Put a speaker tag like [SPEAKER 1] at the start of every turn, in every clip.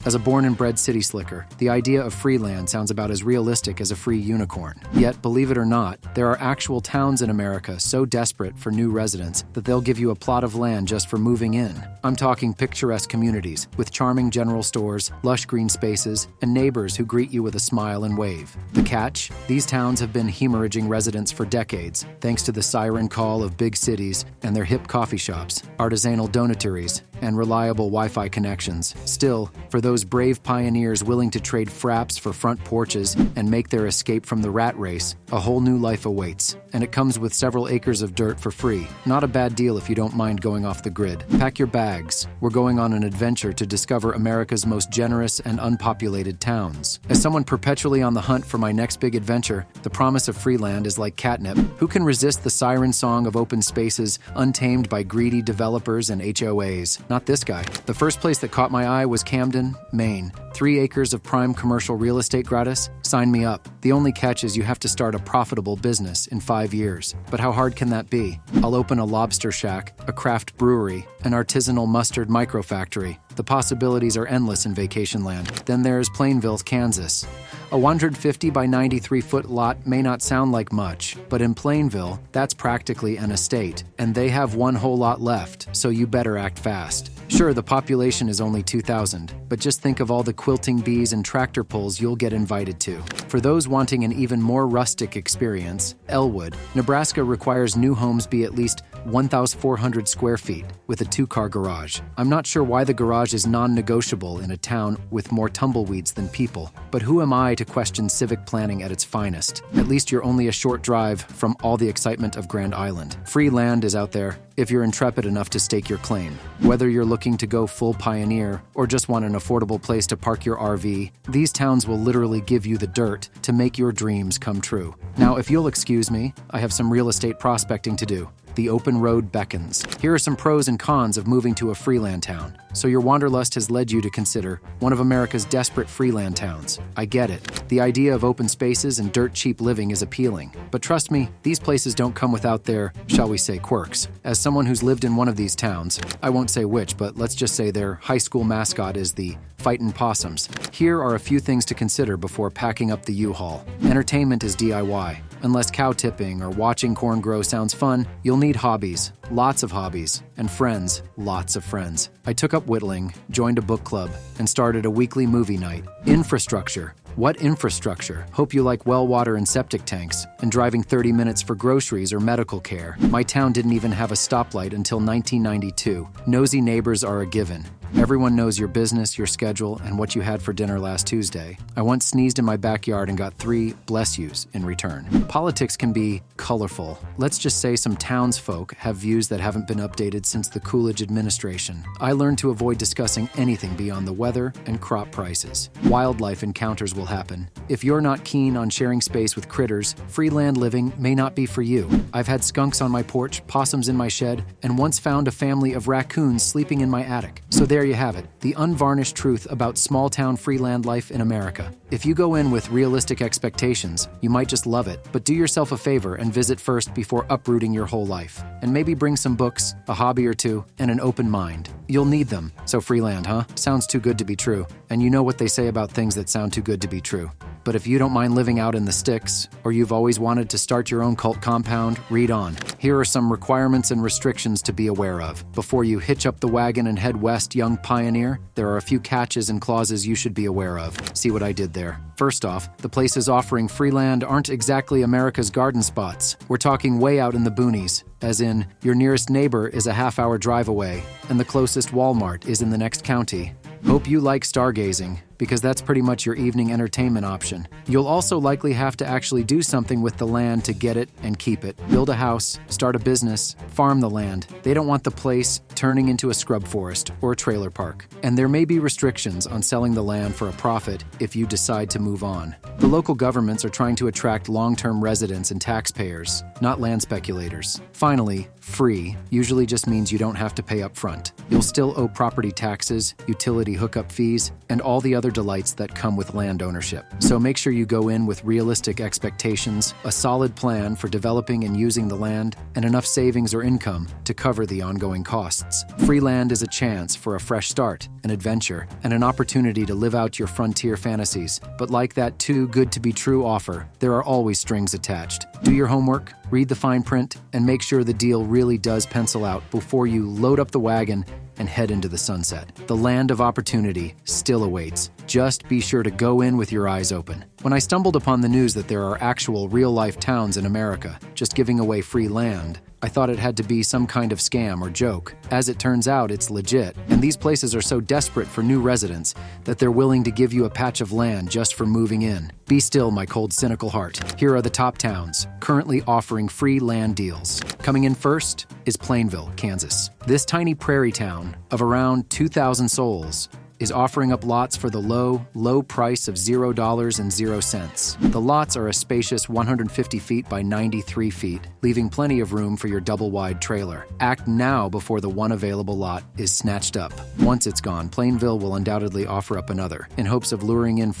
[SPEAKER 1] As a born and bred city slicker, the idea of free land sounds about as realistic as a free unicorn. Yet, believe it or not, there are actual towns in America so desperate for new residents that they'll give you a plot of land just for moving in. I'm talking picturesque communities with charming general stores, lush green spaces, and neighbors who greet you with a smile and wave. The catch? These towns have been hemorrhaging residents for decades, thanks to the siren call of big cities and their hip coffee shops, artisanal donatories, and reliable Wi-Fi connections. Still, for those brave pioneers willing to trade fraps for front porches and make their escape from the rat race, a whole new life awaits. And it comes with several acres of dirt for free. Not a bad deal if you don't mind going off the grid. Pack your bags. We're going on an adventure to discover America's most generous and unpopulated towns. As someone perpetually on the hunt for my next big adventure, the promise of free land is like catnip. Who can resist the siren song of open spaces untamed by greedy developers and HOAs? Not this guy. The first place that caught my eye was Camden, Maine. 3 acres of prime commercial real estate gratis? Sign me up. The only catch is you have to start a profitable business in 5 years. But how hard can that be? I'll open a lobster shack, a craft brewery, an artisanal mustard microfactory. The possibilities are endless in vacation land. Then there's Plainville, Kansas. A 150 by 93-foot lot may not sound like much, but in Plainville, that's practically an estate, and they have one whole lot left, so you better act fast. Sure, the population is only 2,000, but just think of all the quilting bees and tractor pulls you'll get invited to. For those wanting an even more rustic experience, Elwood, Nebraska requires new homes be at least 1,400 square feet with a 2-car garage. I'm not sure why the garage is non-negotiable in a town with more tumbleweeds than people, but who am I to question civic planning at its finest? At least you're only a short drive from all the excitement of Grand Island. Free land is out there if you're intrepid enough to stake your claim. Whether you're looking to go full pioneer or just want an affordable place to park your RV, these towns will literally give you the dirt to make your dreams come true. Now, if you'll excuse me, I have some real estate prospecting to do. The open road beckons. Here are some pros and cons of moving to a freeland town. So your wanderlust has led you to consider one of America's desperate freeland towns. I get it. The idea of open spaces and dirt-cheap living is appealing. But trust me, these places don't come without their, shall we say, quirks. As someone who's lived in one of these towns, I won't say which, but let's just say their high school mascot is the Fightin' Possums. Here are a few things to consider before packing up the U-Haul. Entertainment is DIY. Unless cow tipping or watching corn grow sounds fun, you'll need hobbies, lots of hobbies, and friends, lots of friends. I took up whittling, joined a book club, and started a weekly movie night. Infrastructure. What infrastructure? Hope you like well water and septic tanks, and driving 30 minutes for groceries or medical care. My town didn't even have a stoplight until 1992. Nosy neighbors are a given. Everyone knows your business, your schedule, and what you had for dinner last Tuesday. I once sneezed in my backyard and got 3 bless yous in return. Politics can be colorful. Let's just say some townsfolk have views that haven't been updated since the Coolidge administration. I learned to avoid discussing anything beyond the weather and crop prices. Wildlife encounters will happen. If you're not keen on sharing space with critters, free land living may not be for you. I've had skunks on my porch, possums in my shed, and once found a family of raccoons sleeping in my attic. So there you have it, the unvarnished truth about small-town free land life in America. If you go in with realistic expectations, you might just love it, but do yourself a favor and visit first before uprooting your whole life. And maybe bring some books, a hobby or two, and an open mind. You'll need them. So free land, huh? Sounds too good to be true. And you know what they say about things that sound too good to be true. But if you don't mind living out in the sticks, or you've always wanted to start your own cult compound, read on. Here are some requirements and restrictions to be aware of. Before you hitch up the wagon and head west, young pioneer, there are a few catches and clauses you should be aware of. See what I did there? First off, the places offering free land aren't exactly America's garden spots. We're talking way out in the boonies, as in, your nearest neighbor is a half-hour drive away, and the closest Walmart is in the next county. Hope you like stargazing, because that's pretty much your evening entertainment option. You'll also likely have to actually do something with the land to get it and keep it. Build a house, start a business, farm the land. They don't want the place turning into a scrub forest or a trailer park. And there may be restrictions on selling the land for a profit if you decide to move on. The local governments are trying to attract long-term residents and taxpayers, not land speculators. Finally, free usually just means you don't have to pay up front. You'll still owe property taxes, utility hookup fees, and all the other other delights that come with land ownership. So make sure you go in with realistic expectations, a solid plan for developing and using the land, and enough savings or income to cover the ongoing costs. Free land is a chance for a fresh start, an adventure, and an opportunity to live out your frontier fantasies. But like that too good to be true offer, there are always strings attached. Do your homework, read the fine print, and make sure the deal really does pencil out before you load up the wagon and head into the sunset. The land of opportunity still awaits. Just be sure to go in with your eyes open. When I stumbled upon the news that there are actual real-life towns in America just giving away free land, I thought it had to be some kind of scam or joke. As it turns out, it's legit, and these places are so desperate for new residents that they're willing to give you a patch of land just for moving in. Be still, my cold, cynical heart. Here are the top towns currently offering free land deals. Coming in first is Plainville, Kansas. This tiny prairie town of around 2,000 souls is offering up lots for the low price of $0.00. The lots are a spacious 150 feet by 93 feet, leaving plenty of room for your double-wide trailer. Act now before the one available lot is snatched up. Once it's gone, Plainville will undoubtedly offer up another, in hopes of luring in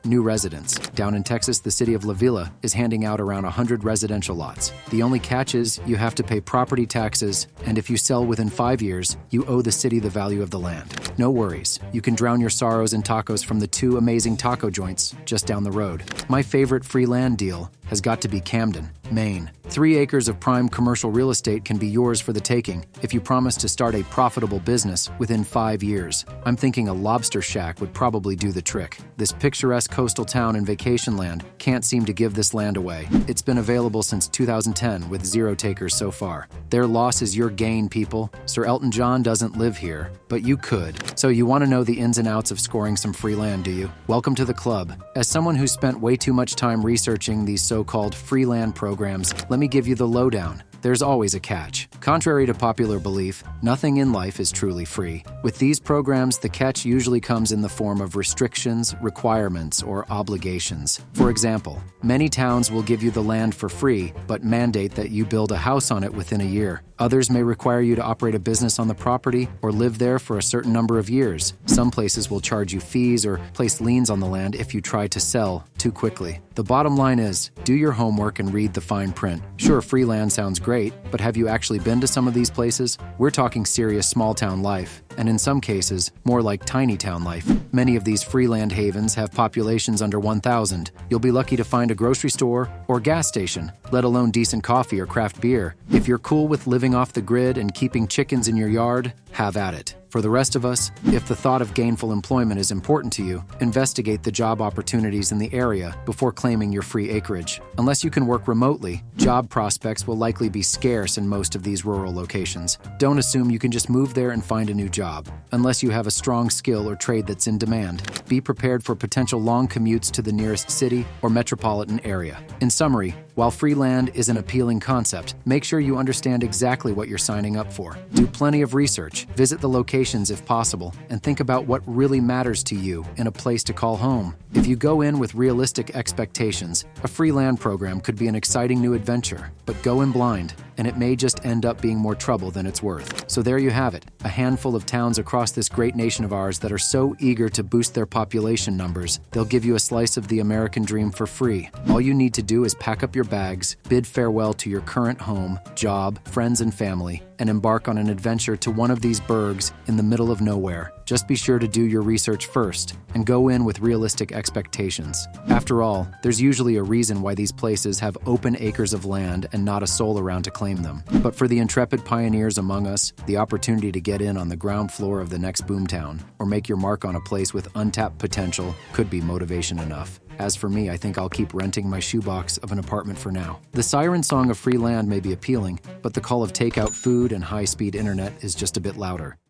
[SPEAKER 1] new residents. Down in Texas, the city of La Villa is handing out around 100 residential lots. The only catch is you have to pay property taxes, and if you sell within 5 years, you owe the city the value of the land. No worries. You can drown your sorrows in tacos from the 2 amazing taco joints just down the road. My favorite free land deal has got to be Camden, Maine. 3 acres of prime commercial real estate can be yours for the taking if you promise to start a profitable business within 5 years. I'm thinking a lobster shack would probably do the trick. This picturesque coastal town and vacation land can't seem to give this land away. It's been available since 2010 with 0 takers so far. Their loss is your gain, people. Sir Elton John doesn't live here, but you could. So you want to know the ins and outs of scoring some free land, do you? Welcome to the club. As someone who spent way too much time researching these so-called free land programs, let me give you the lowdown. There's always a catch. Contrary to popular belief, nothing in life is truly free. With these programs, the catch usually comes in the form of restrictions, requirements, or obligations. For example, many towns will give you the land for free, but mandate that you build a house on it within a year. Others may require you to operate a business on the property or live there for a certain number of years. Some places will charge you fees or place liens on the land if you try to sell too quickly. The bottom line is, do your homework and read the fine print. Sure, free land sounds great, but have you actually been to some of these places? We're talking serious small-town life, and in some cases, more like tiny-town life. Many of these free land havens have populations under 1,000. You'll be lucky to find a grocery store or gas station, let alone decent coffee or craft beer. If you're cool with living off the grid and keeping chickens in your yard, have at it. For the rest of us, if the thought of gainful employment is important to you, investigate the job opportunities in the area before claiming your free acreage. Unless you can work remotely, job prospects will likely be scarce in most of these rural locations. Don't assume you can just move there and find a new job, unless you have a strong skill or trade that's in demand. Be prepared for potential long commutes to the nearest city or metropolitan area. In summary, while free land is an appealing concept, make sure you understand exactly what you're signing up for. Do plenty of research, visit the locations if possible, and think about what really matters to you in a place to call home. If you go in with realistic expectations, a free land program could be an exciting new adventure, but go in blind, and it may just end up being more trouble than it's worth. So there you have it, a handful of towns across this great nation of ours that are so eager to boost their population numbers, they'll give you a slice of the American dream for free. All you need to do is pack up your bags, bid farewell to your current home, job, friends, and family, and embark on an adventure to one of these burgs in the middle of nowhere. Just be sure to do your research first and go in with realistic expectations. After all, there's usually a reason why these places have open acres of land and not a soul around to claim them. But for the intrepid pioneers among us, the opportunity to get in on the ground floor of the next boomtown or make your mark on a place with untapped potential could be motivation enough. As for me, I think I'll keep renting my shoebox of an apartment for now. The siren song of free land may be appealing, but the call of takeout food and high-speed internet is just a bit louder.